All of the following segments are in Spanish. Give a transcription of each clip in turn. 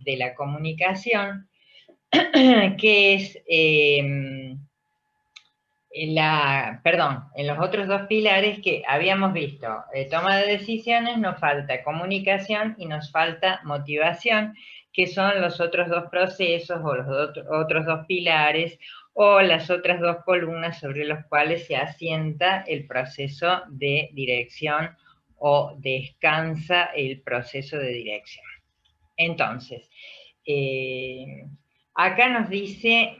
de la comunicación, que es, en los otros dos pilares que habíamos visto, toma de decisiones, nos falta comunicación y nos falta motivación, que son los otros dos procesos o los otros dos pilares o las otras dos columnas sobre los cuales se asienta el proceso de dirección o descansa el proceso de dirección. Entonces, acá nos dice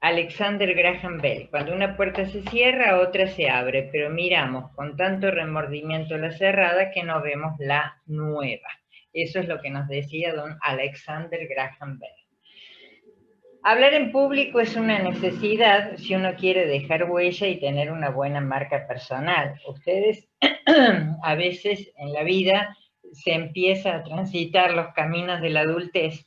Alexander Graham Bell, cuando una puerta se cierra, otra se abre, pero miramos con tanto remordimiento la cerrada que no vemos la nueva. Eso es lo que nos decía don Alexander Graham Bell. Hablar en público es una necesidad si uno quiere dejar huella y tener una buena marca personal. Ustedes a veces en la vida se empieza a transitar los caminos de la adultez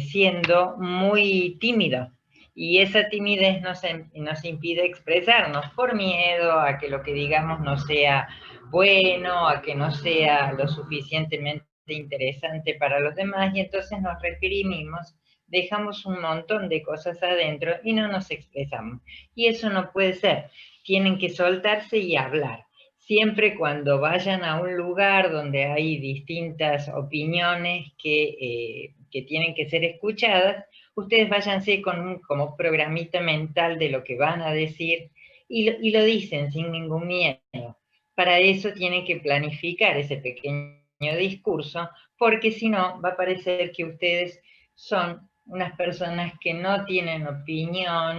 siendo muy tímido. Y esa timidez nos impide expresarnos por miedo a que lo que digamos no sea bueno, a que no sea lo suficientemente interesante para los demás, y entonces nos reprimimos, dejamos un montón de cosas adentro y no nos expresamos. Y eso no puede ser. Tienen que soltarse y hablar. Siempre cuando vayan a un lugar donde hay distintas opiniones que tienen que ser escuchadas, ustedes váyanse con un como programita mental de lo que van a decir y lo dicen sin ningún miedo. Para eso tienen que planificar ese pequeño discurso, porque si no va a parecer que ustedes son unas personas que no tienen opinión,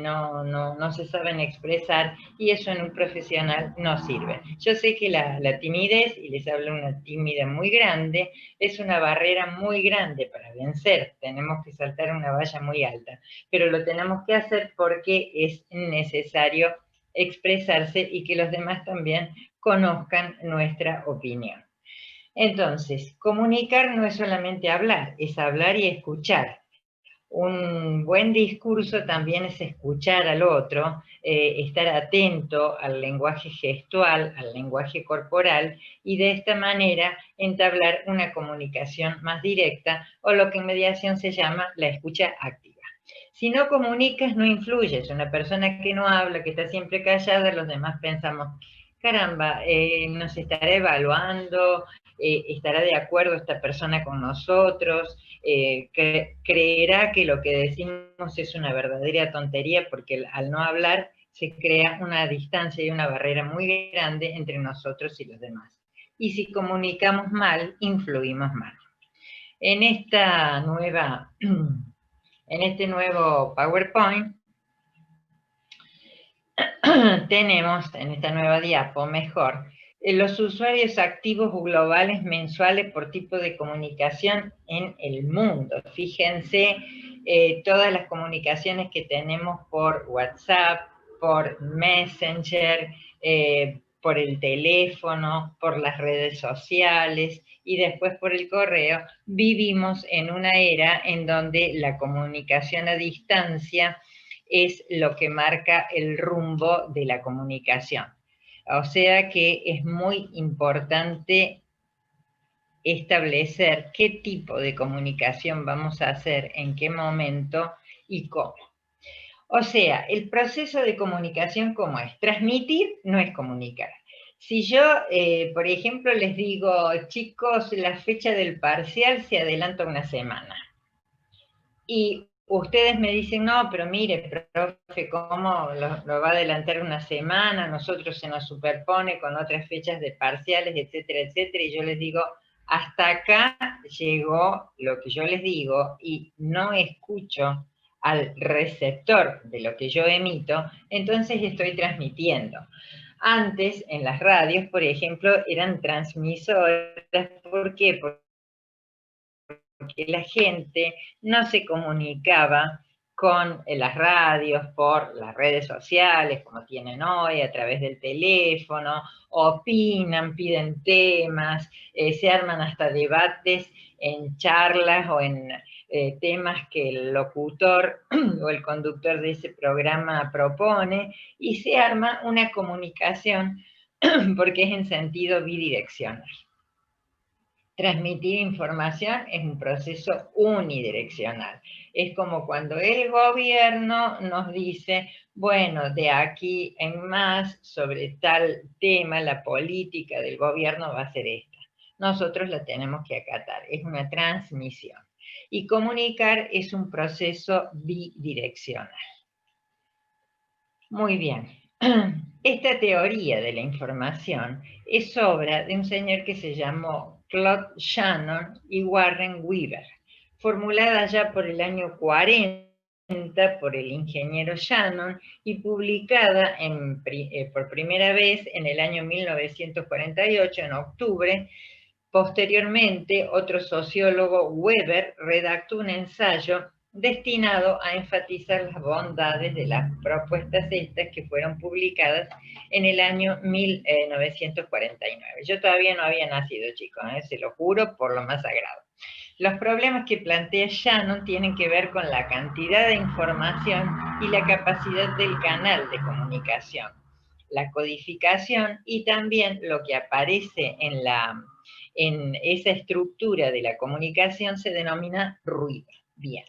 no se saben expresar, y eso en un profesional no sirve. Yo sé que la timidez, y les hablo una tímida muy grande, es una barrera muy grande para vencer. Tenemos que saltar una valla muy alta, pero lo tenemos que hacer porque es necesario expresarse y que los demás también conozcan nuestra opinión. Entonces, comunicar no es solamente hablar, es hablar y escuchar. Un buen discurso también es escuchar al otro, estar atento al lenguaje gestual, al lenguaje corporal, y de esta manera entablar una comunicación más directa, o lo que en mediación se llama la escucha activa. Si no comunicas, no influyes. Una persona que no habla, que está siempre callada, los demás pensamos, caramba, nos estará evaluando, estará de acuerdo esta persona con nosotros, creerá que lo que decimos es una verdadera tontería, porque al no hablar se crea una distancia y una barrera muy grande entre nosotros y los demás. Y si comunicamos mal, influimos mal. En esta nueva, en este nuevo PowerPoint tenemos, en esta nueva diapo, mejor, los usuarios activos globales mensuales por tipo de comunicación en el mundo. Fíjense todas las comunicaciones que tenemos por WhatsApp, por Messenger, por el teléfono, por las redes sociales y después por el correo. Vivimos en una era en donde la comunicación a distancia es lo que marca el rumbo de la comunicación. O sea que es muy importante establecer qué tipo de comunicación vamos a hacer, en qué momento y cómo. O sea, el proceso de comunicación, ¿cómo es? Transmitir no es comunicar. Si yo, por ejemplo, les digo, chicos, la fecha del parcial se adelanta una semana, y ustedes me dicen, no, pero mire, profe, ¿cómo lo va a adelantar una semana? Nosotros se nos superpone con otras fechas de parciales, etcétera, etcétera. Y yo les digo, hasta acá llegó lo que yo les digo y no escucho al receptor de lo que yo emito, entonces estoy transmitiendo. Antes, en las radios, por ejemplo, eran transmisoras. ¿Por qué? Porque la gente no se comunicaba con las radios por las redes sociales, como tienen hoy, a través del teléfono, opinan, piden temas, se arman hasta debates en charlas o en temas que el locutor o el conductor de ese programa propone, y se arma una comunicación porque es en sentido bidireccional. Transmitir información es un proceso unidireccional. Es como cuando el gobierno nos dice, bueno, de aquí en más, sobre tal tema, la política del gobierno va a ser esta. Nosotros la tenemos que acatar. Es una transmisión. Y comunicar es un proceso bidireccional. Muy bien. Esta teoría de la información es obra de un señor que se llamó Claude Shannon y Warren Weaver, formulada ya por el año 40 por el ingeniero Shannon y publicada por primera vez en el año 1948, en octubre. Posteriormente, otro sociólogo, Weber, redactó un ensayo destinado a enfatizar las bondades de las propuestas estas que fueron publicadas en el año 1949. Yo todavía no había nacido, chicos, se lo juro por lo más sagrado. Los problemas que plantea Shannon tienen que ver con la cantidad de información y la capacidad del canal de comunicación, la codificación y también lo que aparece en esa estructura de la comunicación se denomina ruido. Bien.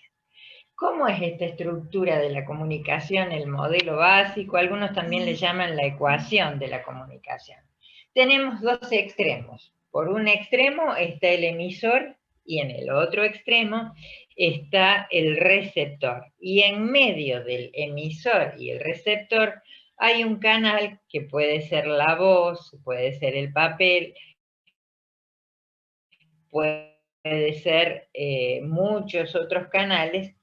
¿Cómo es esta estructura de la comunicación? El modelo básico, algunos también le llaman la ecuación de la comunicación. Tenemos dos extremos. Por un extremo está el emisor y en el otro extremo está el receptor. Y en medio del emisor y el receptor hay un canal que puede ser la voz, puede ser el papel, puede ser muchos otros canales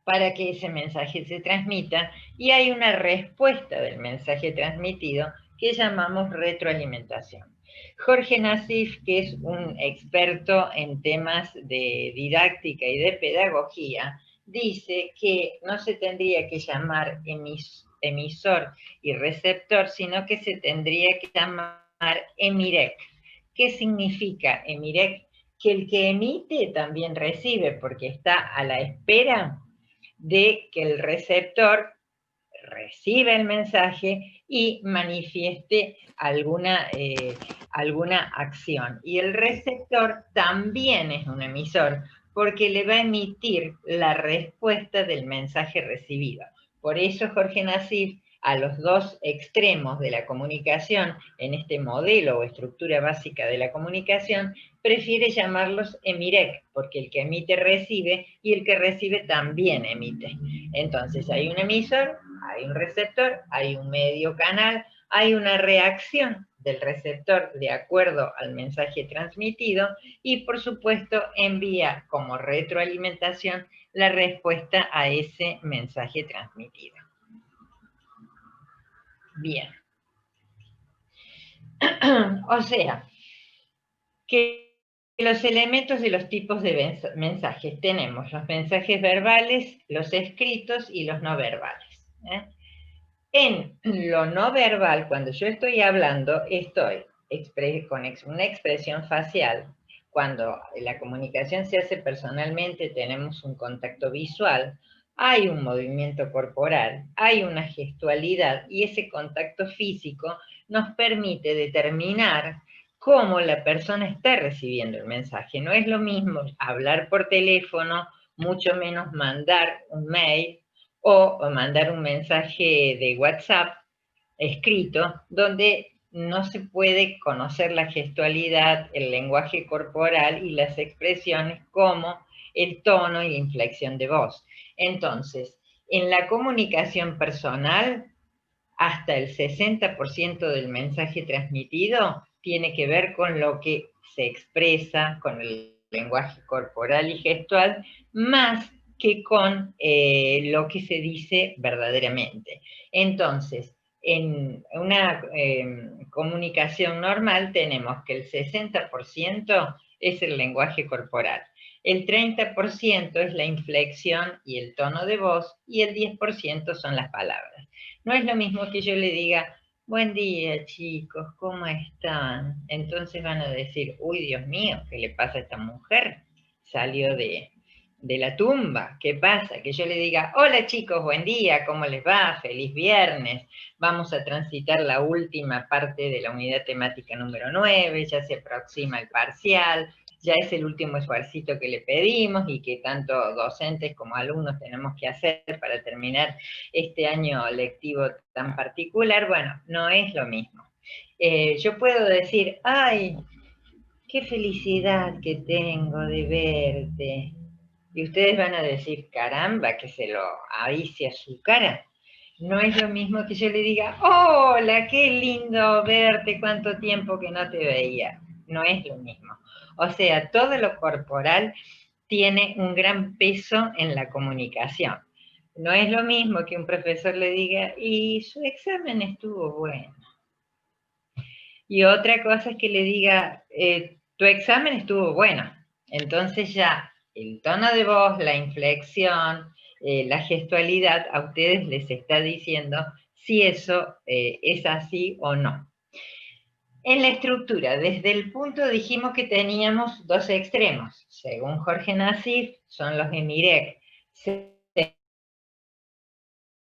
para que ese mensaje se transmita y hay una respuesta del mensaje transmitido que llamamos retroalimentación. Jorge Nassif, que es un experto en temas de didáctica y de pedagogía, dice que no se tendría que llamar emisor y receptor, sino que se tendría que llamar emirec. ¿Qué significa emirec? Que el que emite también recibe, porque está a la espera de que el receptor reciba el mensaje y manifieste alguna acción. Y el receptor también es un emisor, porque le va a emitir la respuesta del mensaje recibido. Por eso Jorge Nassif, a los dos extremos de la comunicación, en este modelo o estructura básica de la comunicación, prefiere llamarlos emirec, porque el que emite recibe y el que recibe también emite. Entonces hay un emisor, hay un receptor, hay un medio canal, hay una reacción del receptor de acuerdo al mensaje transmitido y por supuesto envía como retroalimentación la respuesta a ese mensaje transmitido. Bien. O sea, que los elementos de los tipos de mensajes tenemos los mensajes verbales, los escritos y los no verbales. En lo no verbal, cuando yo estoy hablando, estoy con una expresión facial. Cuando la comunicación se hace personalmente, tenemos un contacto visual, hay un movimiento corporal, hay una gestualidad y ese contacto físico nos permite determinar cómo la persona está recibiendo el mensaje. No es lo mismo hablar por teléfono, mucho menos mandar un mail o mandar un mensaje de WhatsApp escrito donde no se puede conocer la gestualidad, el lenguaje corporal y las expresiones como el tono y la inflexión de voz. Entonces, en la comunicación personal, hasta el 60% del mensaje transmitido tiene que ver con lo que se expresa, con el lenguaje corporal y gestual, más que con lo que se dice verdaderamente. Entonces, en una comunicación normal tenemos que el 60% es el lenguaje corporal, el 30% es la inflexión y el tono de voz y el 10% son las palabras. No es lo mismo que yo le diga, buen día chicos, ¿cómo están? Entonces van a decir, uy Dios mío, ¿qué le pasa a esta mujer? Salió de la tumba. ¿Qué pasa? Que yo le diga, hola chicos, buen día, ¿cómo les va? Feliz viernes. Vamos a transitar la última parte de la unidad temática número 9, ya se aproxima el parcial, ya es el último esfuercito que le pedimos y que tanto docentes como alumnos tenemos que hacer para terminar este año lectivo tan particular. Bueno, no es lo mismo. Yo puedo decir, ay, qué felicidad que tengo de verte. Y ustedes van a decir, caramba, que se lo avise a su cara. No es lo mismo que yo le diga, hola, qué lindo verte, cuánto tiempo que no te veía. No es lo mismo. O sea, todo lo corporal tiene un gran peso en la comunicación. No es lo mismo que un profesor le diga, y su examen estuvo bueno. Y otra cosa es que le diga, tu examen estuvo bueno. Entonces ya el tono de voz, la inflexión, la gestualidad, a ustedes les está diciendo si eso es así o no. En la estructura, desde el punto dijimos que teníamos dos extremos. Según Jorge Nassif, son los Emirek.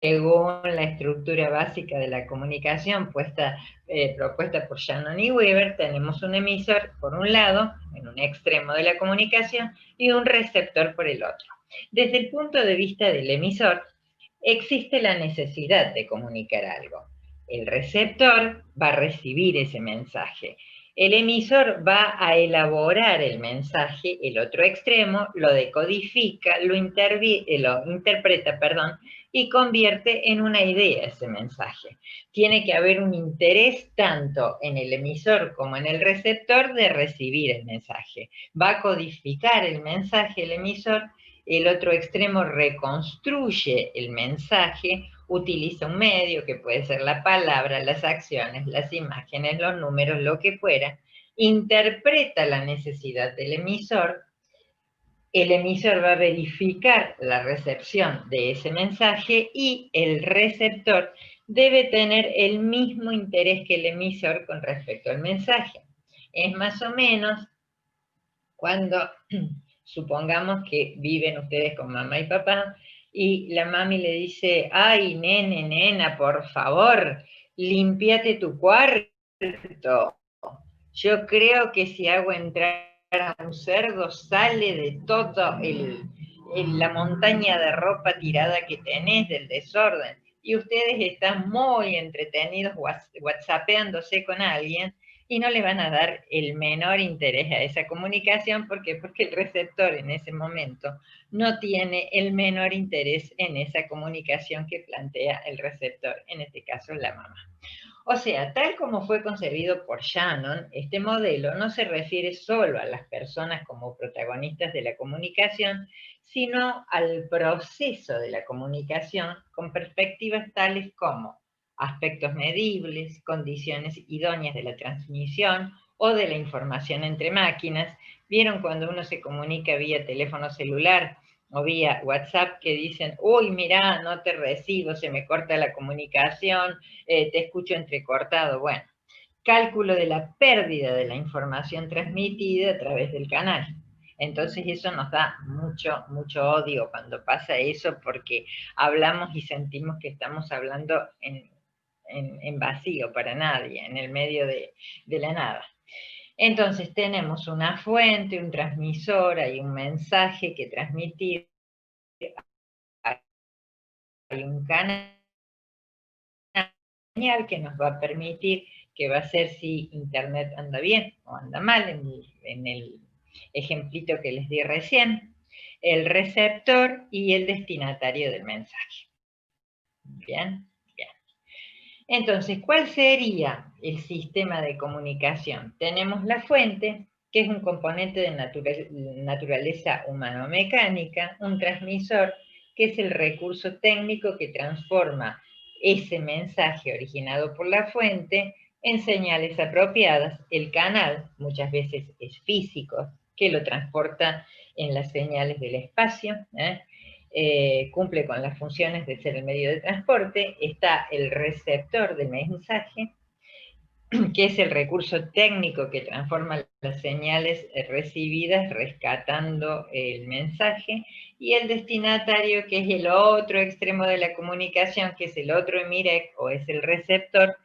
Según la estructura básica de la comunicación propuesta por Shannon y Weber, tenemos un emisor por un lado, en un extremo de la comunicación, y un receptor por el otro. Desde el punto de vista del emisor, existe la necesidad de comunicar algo. El receptor va a recibir ese mensaje. El emisor va a elaborar el mensaje, el otro extremo lo decodifica, lo interpreta, y convierte en una idea ese mensaje. Tiene que haber un interés tanto en el emisor como en el receptor de recibir el mensaje. Va a codificar el mensaje el emisor, el otro extremo reconstruye el mensaje, utiliza un medio que puede ser la palabra, las acciones, las imágenes, los números, lo que fuera, interpreta la necesidad del emisor. El emisor va a verificar la recepción de ese mensaje y el receptor debe tener el mismo interés que el emisor con respecto al mensaje. Es más o menos cuando supongamos que viven ustedes con mamá y papá y la mami le dice, ay, nene, nena, por favor, limpiate tu cuarto. Yo creo que si hago entrar a un cerdo, sale de todo la montaña de ropa tirada que tenés, del desorden. Y ustedes están muy entretenidos whatsappeándose con alguien y no le van a dar el menor interés a esa comunicación. ¿Por qué? Porque el receptor en ese momento no tiene el menor interés en esa comunicación que plantea el receptor, en este caso la mamá. O sea, tal como fue concebido por Shannon, este modelo no se refiere solo a las personas como protagonistas de la comunicación, sino al proceso de la comunicación con perspectivas tales como aspectos medibles, condiciones idóneas de la transmisión o de la información entre máquinas. ¿Vieron cuando uno se comunica vía teléfono celular o vía WhatsApp que dicen, uy, mirá, no te recibo, se me corta la comunicación, te escucho entrecortado? Bueno, cálculo de la pérdida de la información transmitida a través del canal. Entonces eso nos da mucho, mucho odio cuando pasa eso, porque hablamos y sentimos que estamos hablando en vacío para nadie, en el medio de la nada. Entonces tenemos una fuente, un transmisor, hay un mensaje que transmitir, hay un canal que nos va a permitir, que va a ser si internet anda bien o anda mal, en el ejemplito que les di recién, el receptor y el destinatario del mensaje. Bien, bien. Entonces, ¿cuál sería el sistema de comunicación? Tenemos la fuente, que es un componente de naturaleza humano-mecánica, un transmisor, que es el recurso técnico que transforma ese mensaje originado por la fuente en señales apropiadas. El canal, muchas veces es físico, que lo transporta en las señales del espacio, cumple con las funciones de ser el medio de transporte. Está el receptor del mensaje, que es el recurso técnico que transforma las señales recibidas rescatando el mensaje, y el destinatario, que es el otro extremo de la comunicación, que es el otro emirec o es el receptor,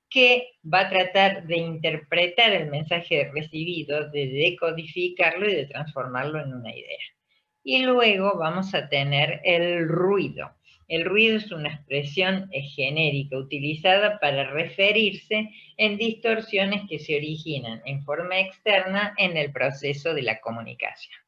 que va a tratar de interpretar el mensaje recibido, de decodificarlo y de transformarlo en una idea. Y luego vamos a tener el ruido. El ruido es una expresión genérica utilizada para referirse en distorsiones que se originan en forma externa en el proceso de la comunicación.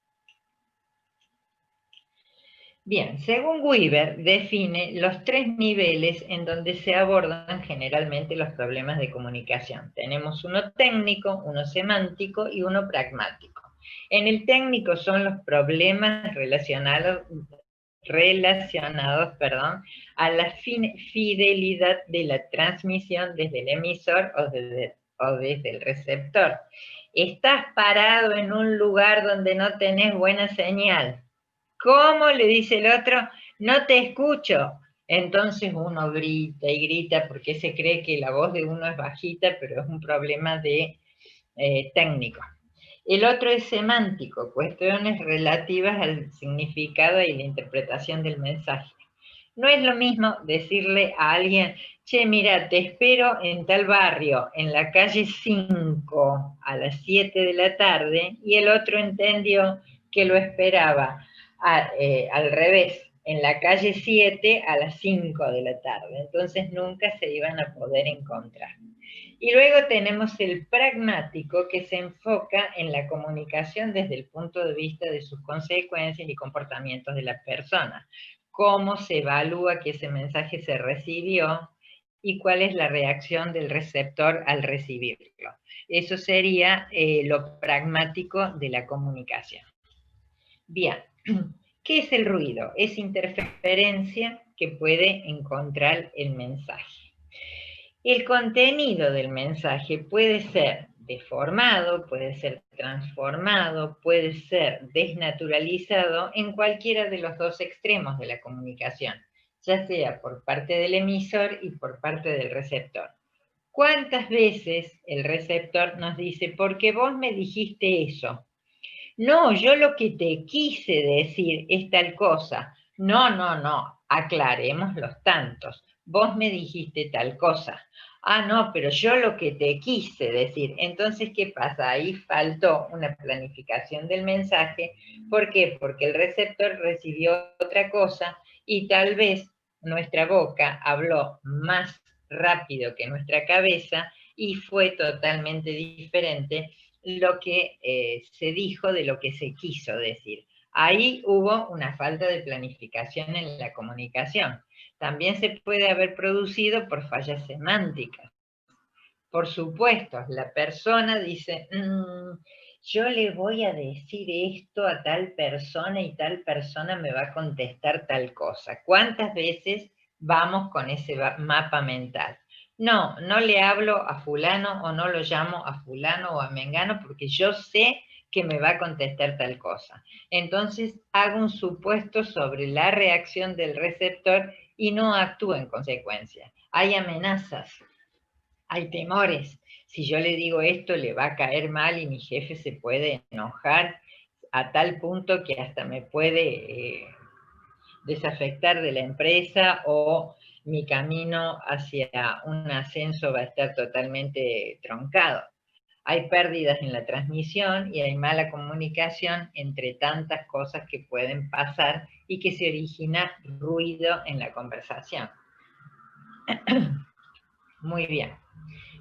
Bien, según Weaver, define los 3 niveles en donde se abordan generalmente los problemas de comunicación. Tenemos uno técnico, uno semántico y uno pragmático. En el técnico son los problemas relacionados a la fidelidad de la transmisión desde el emisor o desde el receptor. Estás parado en un lugar donde no tenés buena señal. ¿Cómo? Le dice el otro, no te escucho. Entonces uno grita y grita porque se cree que la voz de uno es bajita, pero es un problema técnico. El otro es semántico, cuestiones relativas al significado y la interpretación del mensaje. No es lo mismo decirle a alguien, che, mira, te espero en tal barrio, en la calle 5, a las 7 de la tarde, y el otro entendió que lo esperaba al revés, en la calle 7 a las 5 de la tarde. Entonces nunca se iban a poder encontrar. Y luego tenemos el pragmático, que se enfoca en la comunicación desde el punto de vista de sus consecuencias y comportamientos de la persona. Cómo se evalúa que ese mensaje se recibió y cuál es la reacción del receptor al recibirlo. Eso sería lo pragmático de la comunicación. Bien, ¿qué es el ruido? Es interferencia que puede encontrar el mensaje. El contenido del mensaje puede ser deformado, puede ser transformado, puede ser desnaturalizado en cualquiera de los dos extremos de la comunicación, ya sea por parte del emisor y por parte del receptor. ¿Cuántas veces el receptor nos dice, porque vos me dijiste eso? No, yo lo que te quise decir es tal cosa. No, aclaremos los tantos. Vos me dijiste tal cosa. Ah, no, pero yo lo que te quise decir. Entonces, ¿qué pasa? Ahí faltó una planificación del mensaje. ¿Por qué? Porque el receptor recibió otra cosa y tal vez nuestra boca habló más rápido que nuestra cabeza y fue totalmente diferente lo que se dijo de lo que se quiso decir. Ahí hubo una falta de planificación en la comunicación. También se puede haber producido por fallas semánticas. Por supuesto, la persona dice, yo le voy a decir esto a tal persona y tal persona me va a contestar tal cosa. ¿Cuántas veces vamos con ese mapa mental? No, no le hablo a fulano o no lo llamo a fulano o a mengano porque yo sé que me va a contestar tal cosa. Entonces hago un supuesto sobre la reacción del receptor y no actúo en consecuencia. Hay amenazas, hay temores. Si yo le digo esto, le va a caer mal y mi jefe se puede enojar a tal punto que hasta me puede desafectar de la empresa o mi camino hacia un ascenso va a estar totalmente truncado. Hay pérdidas en la transmisión y hay mala comunicación entre tantas cosas que pueden pasar y que se origina ruido en la conversación. Muy bien.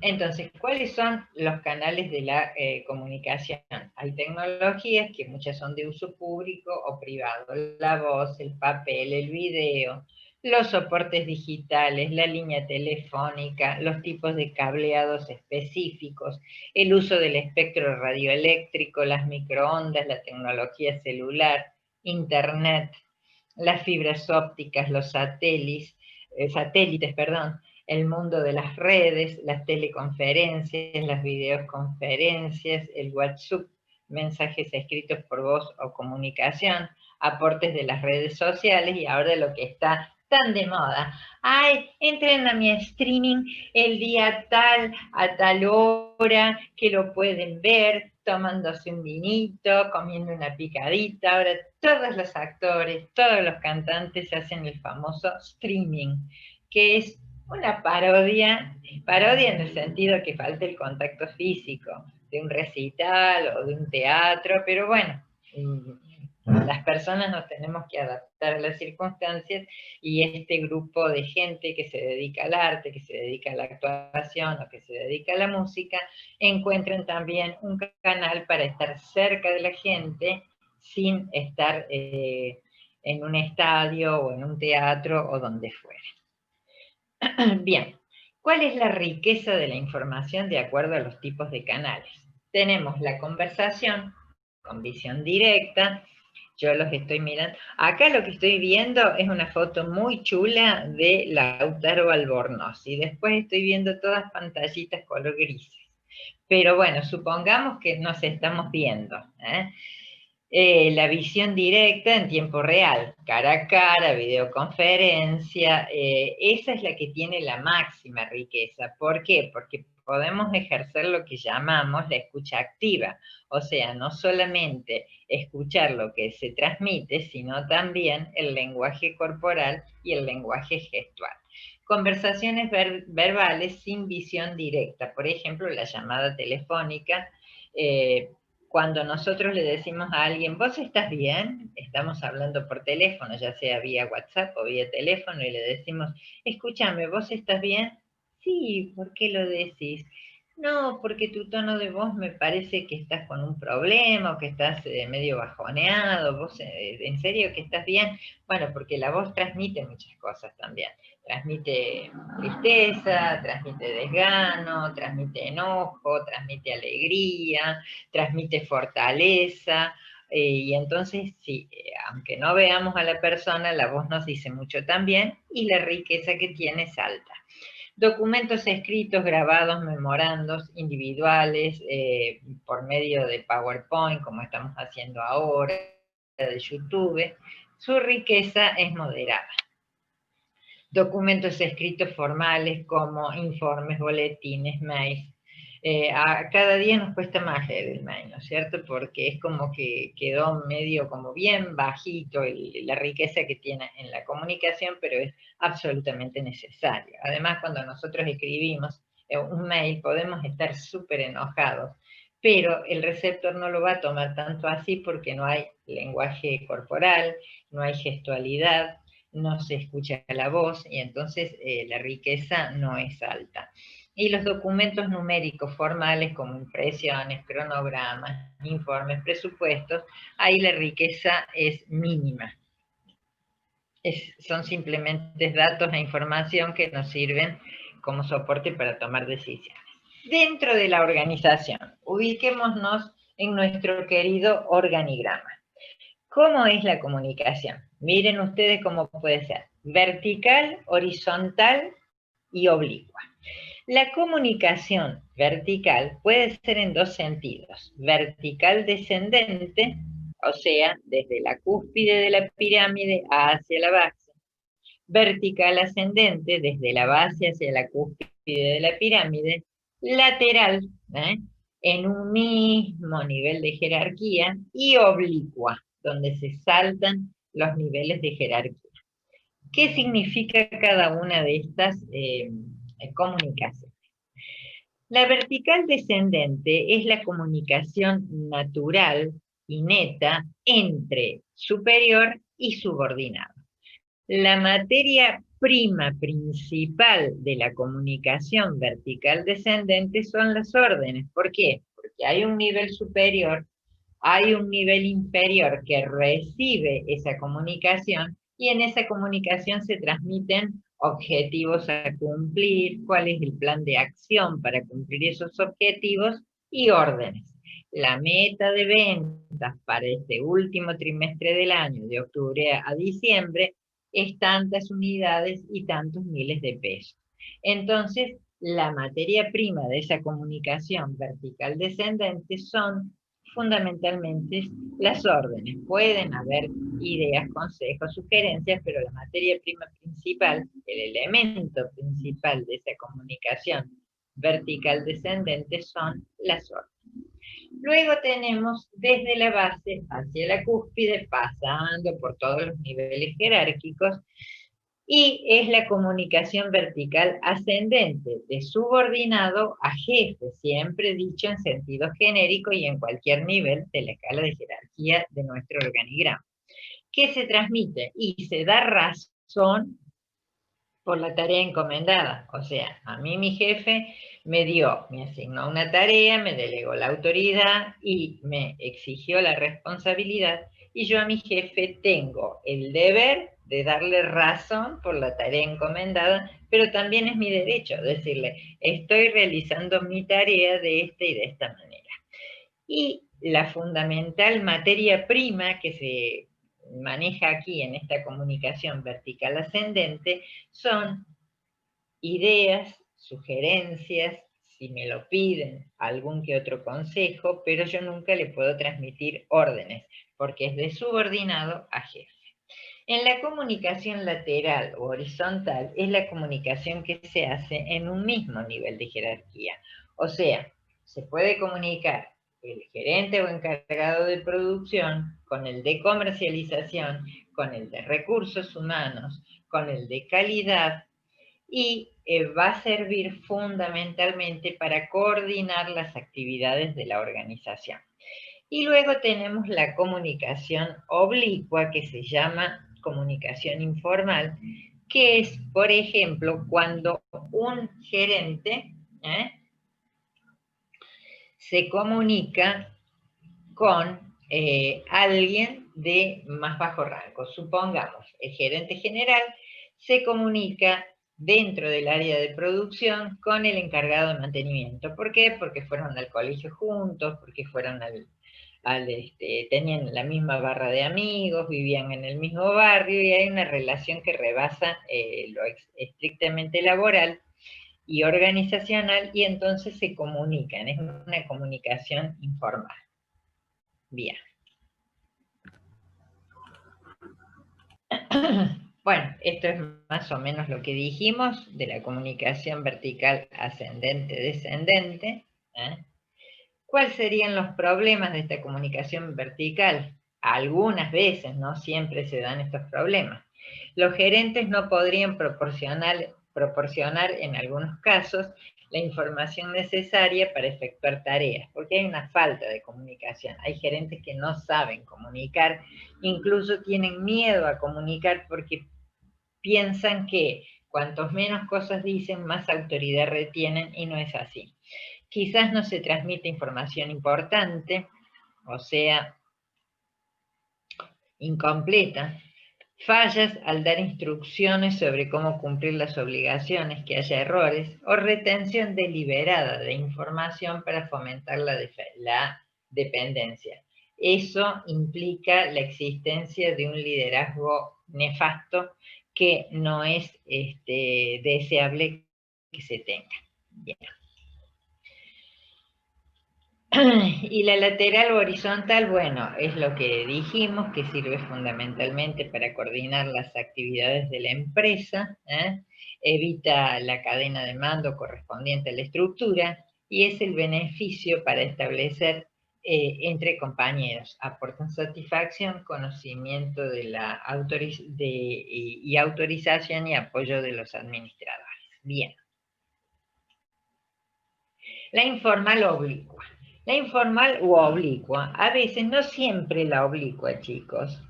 Entonces, ¿cuáles son los canales de la comunicación? Hay tecnologías que muchas son de uso público o privado. La voz, el papel, el video, los soportes digitales, la línea telefónica, los tipos de cableados específicos, el uso del espectro radioeléctrico, las microondas, la tecnología celular, internet, las fibras ópticas, los satélites, el mundo de las redes, las teleconferencias, las videoconferencias, el WhatsApp, mensajes escritos por voz o comunicación, aportes de las redes sociales y ahora lo que está tan de moda. Ay, entren a mi streaming el día tal, a tal hora, que lo pueden ver, tomándose un vinito, comiendo una picadita. Ahora todos los actores, todos los cantantes hacen el famoso streaming, que es una parodia en el sentido que falta el contacto físico de un recital o de un teatro, pero bueno, las personas nos tenemos que adaptar a las circunstancias y este grupo de gente que se dedica al arte, que se dedica a la actuación o que se dedica a la música, encuentran también un canal para estar cerca de la gente sin estar en un estadio o en un teatro o donde fuera. Bien, ¿cuál es la riqueza de la información de acuerdo a los tipos de canales? Tenemos la conversación con visión directa. Yo los estoy mirando. Acá lo que estoy viendo es una foto muy chula de Lautaro Albornoz y después estoy viendo todas pantallitas color grises. Pero bueno, supongamos que nos estamos viendo. La visión directa en tiempo real, cara a cara, videoconferencia, esa es la que tiene la máxima riqueza. ¿Por qué? Porque podemos ejercer lo que llamamos la escucha activa, o sea, no solamente escuchar lo que se transmite, sino también el lenguaje corporal y el lenguaje gestual. Conversaciones verbales sin visión directa, por ejemplo, la llamada telefónica, cuando nosotros le decimos a alguien, ¿vos estás bien? Estamos hablando por teléfono, ya sea vía WhatsApp o vía teléfono, y le decimos, escúchame, ¿vos estás bien? Sí, ¿por qué lo decís? No, porque tu tono de voz me parece que estás con un problema o que estás medio bajoneado. ¿Vos en serio que estás bien? Bueno, porque la voz transmite muchas cosas también. Transmite tristeza, transmite desgano, transmite enojo, transmite alegría, transmite fortaleza. Y entonces, sí, aunque no veamos a la persona, la voz nos dice mucho también y la riqueza que tiene es alta. Documentos escritos, grabados, memorandos individuales por medio de PowerPoint, como estamos haciendo ahora, de YouTube, su riqueza es moderada. Documentos escritos formales como informes, boletines, mails. A cada día nos cuesta más leer el mail, ¿no es cierto? Porque es como que quedó medio como bien bajito la riqueza que tiene en la comunicación, pero es absolutamente necesaria. Además, cuando nosotros escribimos un mail podemos estar súper enojados, pero el receptor no lo va a tomar tanto así porque no hay lenguaje corporal, no hay gestualidad, no se escucha la voz y entonces la riqueza no es alta. Y los documentos numéricos formales como impresiones, cronogramas, informes, presupuestos, ahí la riqueza es mínima. Son simplemente datos e información que nos sirven como soporte para tomar decisiones. Dentro de la organización, ubiquémonos en nuestro querido organigrama. ¿Cómo es la comunicación? Miren ustedes cómo puede ser vertical, horizontal y oblicua. La comunicación vertical puede ser en dos sentidos. Vertical descendente, o sea, desde la cúspide de la pirámide hacia la base. Vertical ascendente, desde la base hacia la cúspide de la pirámide. Lateral, en un mismo nivel de jerarquía. Y oblicua, donde se saltan los niveles de jerarquía. ¿Qué significa cada una de estas comunicaciones? La vertical descendente es la comunicación natural y neta entre superior y subordinado. La materia prima principal de la comunicación vertical descendente son las órdenes. ¿Por qué? Porque hay un nivel superior, hay un nivel inferior que recibe esa comunicación y en esa comunicación se transmiten objetivos a cumplir, cuál es el plan de acción para cumplir esos objetivos y órdenes. La meta de ventas para este último trimestre del año, de octubre a diciembre, es tantas unidades y tantos miles de pesos. Entonces, la materia prima de esa comunicación vertical descendente son fundamentalmente las órdenes. Pueden haber ideas, consejos, sugerencias, pero la materia prima principal, el elemento principal de esa comunicación vertical descendente son las órdenes. Luego tenemos desde la base hacia la cúspide, pasando por todos los niveles jerárquicos, y es la comunicación vertical ascendente, de subordinado a jefe, siempre dicho en sentido genérico y en cualquier nivel de la escala de jerarquía de nuestro organigrama. ¿Qué se transmite? Y se da razón por la tarea encomendada. O sea, a mí mi jefe me asignó una tarea, me delegó la autoridad y me exigió la responsabilidad, y yo a mi jefe tengo el deber de darle razón por la tarea encomendada, pero también es mi derecho decirle, estoy realizando mi tarea de esta y de esta manera. Y la fundamental materia prima que se maneja aquí en esta comunicación vertical ascendente son ideas, sugerencias, si me lo piden, algún que otro consejo, pero yo nunca le puedo transmitir órdenes, porque es de subordinado a jefe. En la comunicación lateral o horizontal es la comunicación que se hace en un mismo nivel de jerarquía. O sea, se puede comunicar el gerente o encargado de producción con el de comercialización, con el de recursos humanos, con el de calidad, y va a servir fundamentalmente para coordinar las actividades de la organización. Y luego tenemos la comunicación oblicua, que se llama comunicación informal, que es, por ejemplo, cuando un gerente se comunica con alguien de más bajo rango. Supongamos, el gerente general se comunica dentro del área de producción con el encargado de mantenimiento. ¿Por qué? Porque fueron al colegio juntos, porque fueron tenían la misma barra de amigos, vivían en el mismo barrio, y hay una relación que rebasa lo estrictamente laboral y organizacional, y entonces se comunican, es una comunicación informal. Bien. Bueno, esto es más o menos lo que dijimos de la comunicación vertical ascendente-descendente. ¿Cuáles serían los problemas de esta comunicación vertical? Algunas veces, no siempre se dan estos problemas. Los gerentes no podrían proporcionar en algunos casos la información necesaria para efectuar tareas, porque hay una falta de comunicación. Hay gerentes que no saben comunicar, incluso tienen miedo a comunicar porque piensan que cuantos menos cosas dicen, más autoridad retienen, y no es así. Quizás no se transmite información importante, o sea, incompleta. Fallas al dar instrucciones sobre cómo cumplir las obligaciones, que haya errores, o retención deliberada de información para fomentar la dependencia. Eso implica la existencia de un liderazgo nefasto que no es deseable que se tenga. Bien. Y la lateral o horizontal, bueno, es lo que dijimos, que sirve fundamentalmente para coordinar las actividades de la empresa, evita la cadena de mando correspondiente a la estructura, y es el beneficio para establecer entre compañeros. Aportan satisfacción, conocimiento de la y autorización y apoyo de los administradores. Bien. La informal o oblicua. La informal u oblicua, a veces, no siempre la oblicua, chicos,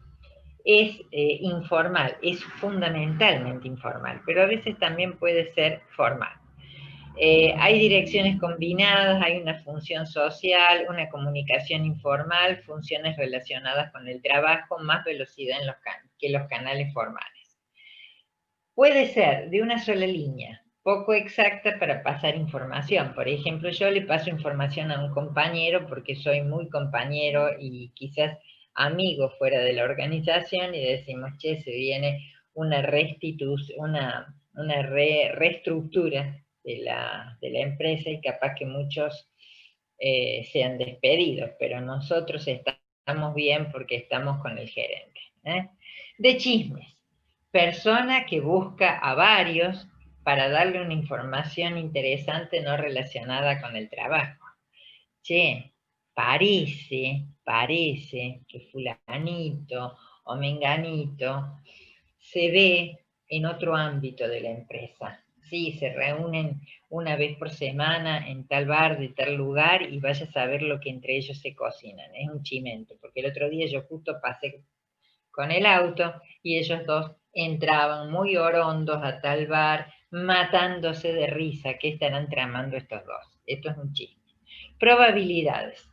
es informal, es fundamentalmente informal, pero a veces también puede ser formal. Hay direcciones combinadas, hay una función social, una comunicación informal, funciones relacionadas con el trabajo, más velocidad en que los canales formales. Puede ser de una sola línea, poco exacta para pasar información. Por ejemplo, yo le paso información a un compañero porque soy muy compañero y quizás amigo fuera de la organización, y decimos, che, se viene una reestructura de la empresa, y capaz que muchos sean despedidos, pero nosotros estamos bien porque estamos con el gerente. De chismes. Persona que busca a varios para darle una información interesante no relacionada con el trabajo. Che, parece que fulanito o menganito se ve en otro ámbito de la empresa. Sí, se reúnen una vez por semana en tal bar de tal lugar y vaya a saber lo que entre ellos se cocinan. Es un chimento, porque el otro día yo justo pasé con el auto y ellos dos entraban muy orondos a tal bar, matándose de risa. ¿Qué estarán tramando estos dos? Esto es un chiste. Probabilidades.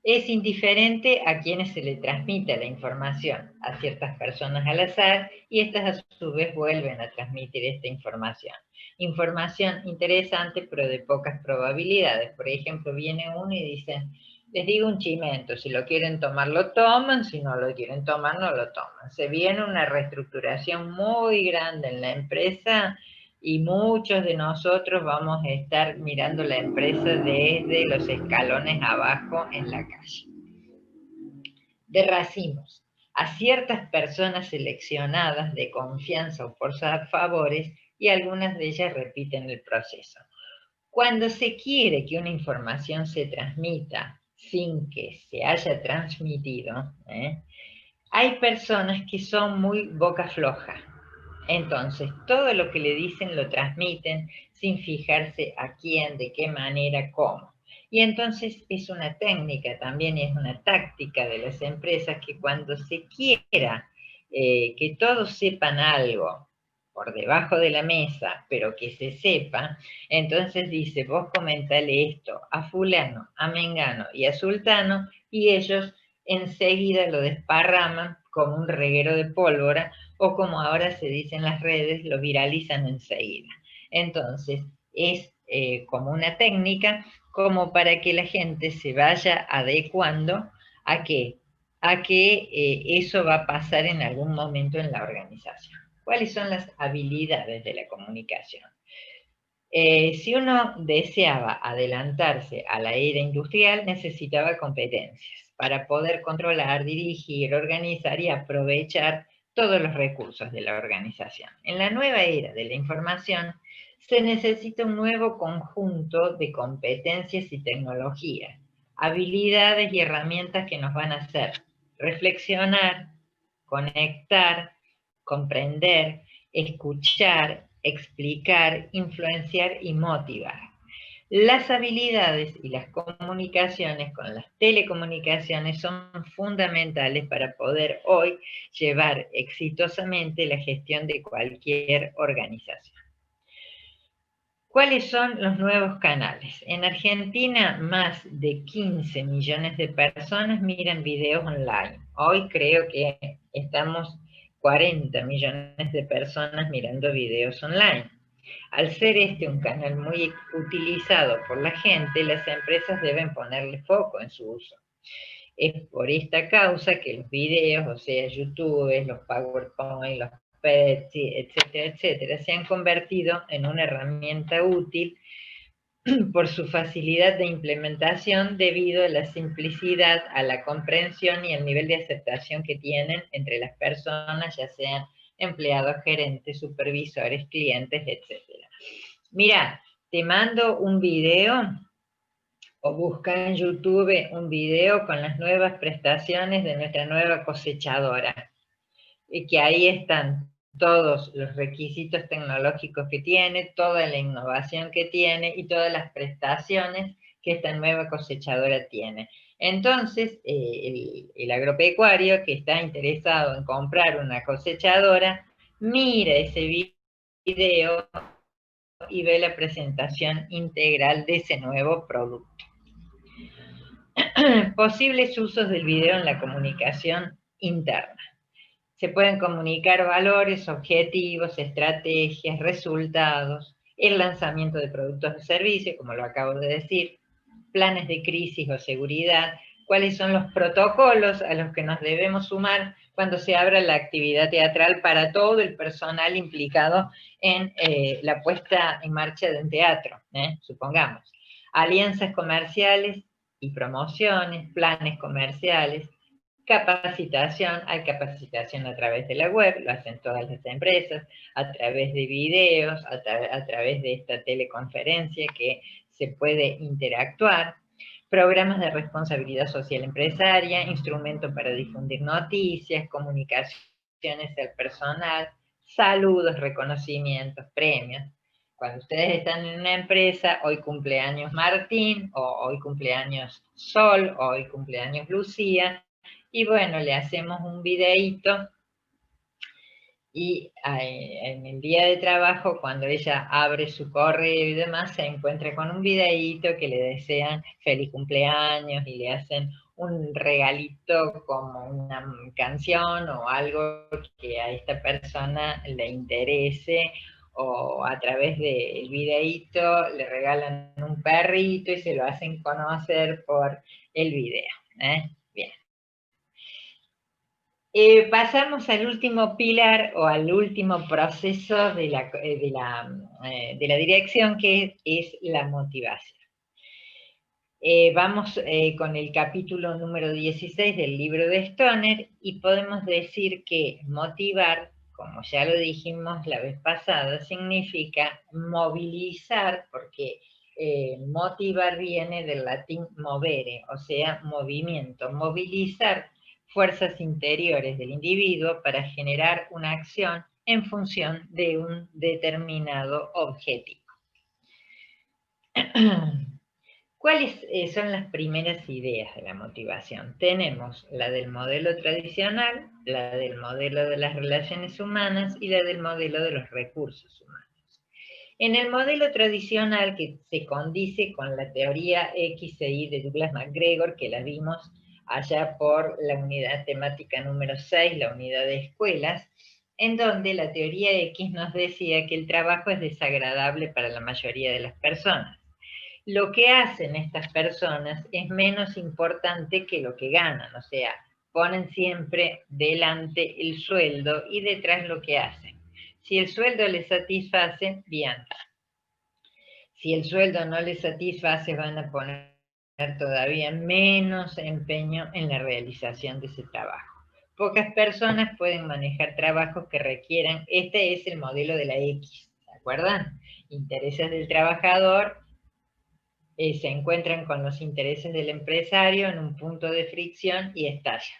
Es indiferente a quienes se le transmite la información, a ciertas personas al azar, y estas a su vez vuelven a transmitir esta información. Información interesante, pero de pocas probabilidades. Por ejemplo, viene uno y dice, les digo un chimento, si lo quieren tomar lo toman, si no lo quieren tomar no lo toman. Se viene una reestructuración muy grande en la empresa y muchos de nosotros vamos a estar mirando la empresa desde los escalones abajo en la calle. De racimos, a ciertas personas seleccionadas de confianza o por favores, y algunas de ellas repiten el proceso. Cuando se quiere que una información se transmita sin que se haya transmitido, hay personas que son muy boca floja. Entonces, todo lo que le dicen lo transmiten sin fijarse a quién, de qué manera, cómo. Y entonces es una técnica también, es una táctica de las empresas que cuando se quiera que todos sepan algo por debajo de la mesa, pero que se sepa, entonces dice, vos comentale esto a fulano, a mengano y a sultano, y ellos enseguida lo desparraman como un reguero de pólvora, o como ahora se dice en las redes, lo viralizan enseguida. Entonces, es como una técnica como para que la gente se vaya adecuando a que, eso va a pasar en algún momento en la organización. ¿Cuáles son las habilidades de la comunicación? Si uno deseaba adelantarse a la era industrial, necesitaba competencias para poder controlar, dirigir, organizar y aprovechar todos los recursos de la organización. En la nueva era de la información, se necesita un nuevo conjunto de competencias y tecnologías, habilidades y herramientas que nos van a hacer reflexionar, conectar, comprender, escuchar, explicar, influenciar y motivar. Las habilidades y las comunicaciones con las telecomunicaciones son fundamentales para poder hoy llevar exitosamente la gestión de cualquier organización. ¿Cuáles son los nuevos canales? En Argentina, más de 15 millones de personas miran videos online. Hoy creo que estamos 40 millones de personas mirando videos online. Al ser este un canal muy utilizado por la gente, las empresas deben ponerle foco en su uso. Es por esta causa que los videos, o sea, YouTube, los PowerPoint, los Petsy, etcétera, etcétera, se han convertido en una herramienta útil por su facilidad de implementación debido a la simplicidad, a la comprensión y al nivel de aceptación que tienen entre las personas, ya sean empleados, gerentes, supervisores, clientes, etc. Mira, te mando un video o busca en YouTube un video con las nuevas prestaciones de nuestra nueva cosechadora. Y que ahí están todos los requisitos tecnológicos que tiene, toda la innovación que tiene y todas las prestaciones que esta nueva cosechadora tiene. Entonces, el agropecuario que está interesado en comprar una cosechadora, mira ese video y ve la presentación integral de ese nuevo producto. Posibles usos del video en la comunicación interna. Se pueden comunicar valores, objetivos, estrategias, resultados, el lanzamiento de productos o servicios, como lo acabo de decir, planes de crisis o seguridad, cuáles son los protocolos a los que nos debemos sumar cuando se abra la actividad teatral para todo el personal implicado en la puesta en marcha de un teatro, supongamos. Alianzas comerciales y promociones, planes comerciales, capacitación, hay capacitación a través de la web, lo hacen todas las empresas, a través de videos, a través de esta teleconferencia que se puede interactuar. programas de responsabilidad social empresaria, instrumentos para difundir noticias, comunicaciones al personal, saludos, reconocimientos, premios. Cuando ustedes están en una empresa, hoy cumpleaños Martín, o hoy cumpleaños Sol, o hoy cumpleaños Lucía, y bueno, le hacemos un videíto y en el día de trabajo, cuando ella abre su correo y demás, se encuentra con un videíto que le desean feliz cumpleaños y le hacen un regalito como una canción o algo que a esta persona le interese, o a través del videíto le regalan un perrito y se lo hacen conocer por el video. Bien. Pasamos al último pilar o al último proceso de la dirección, que es la motivación. Vamos con el capítulo número 16 del libro de Stoner y podemos decir que motivar, como ya lo dijimos la vez pasada, significa movilizar, porque motivar viene del latín movere, o sea, movimiento, movilizar fuerzas interiores del individuo para generar una acción en función de un determinado objetivo. ¿Cuáles son las primeras ideas de la motivación? Tenemos la del modelo tradicional, la del modelo de las relaciones humanas y la del modelo de los recursos humanos. En el modelo tradicional, que se condice con la teoría X e Y de Douglas MacGregor, que la vimos allá por la unidad temática número 6, la unidad de escuelas, en donde la teoría X nos decía que el trabajo es desagradable para la mayoría de las personas. Lo que hacen estas personas es menos importante que lo que ganan, o sea, ponen siempre delante el sueldo y detrás lo que hacen. Si el sueldo les satisface, bien. Si el sueldo no les satisface, van a poner todavía menos empeño en la realización de ese trabajo. Pocas personas pueden manejar trabajos que requieran, este es el modelo de la X, ¿se acuerdan? Intereses del trabajador se encuentran con los intereses del empresario en un punto de fricción y estallan.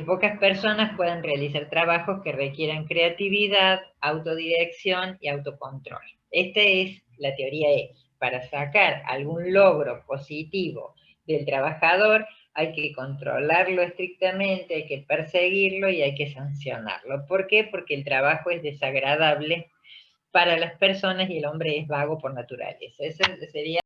Pocas personas pueden realizar trabajos que requieran creatividad, autodirección y autocontrol. Esta es la teoría X. Para sacar algún logro positivo del trabajador hay que controlarlo estrictamente, hay que perseguirlo y hay que sancionarlo. ¿Por qué? Porque el trabajo es desagradable para las personas y el hombre es vago por naturaleza. Esa sería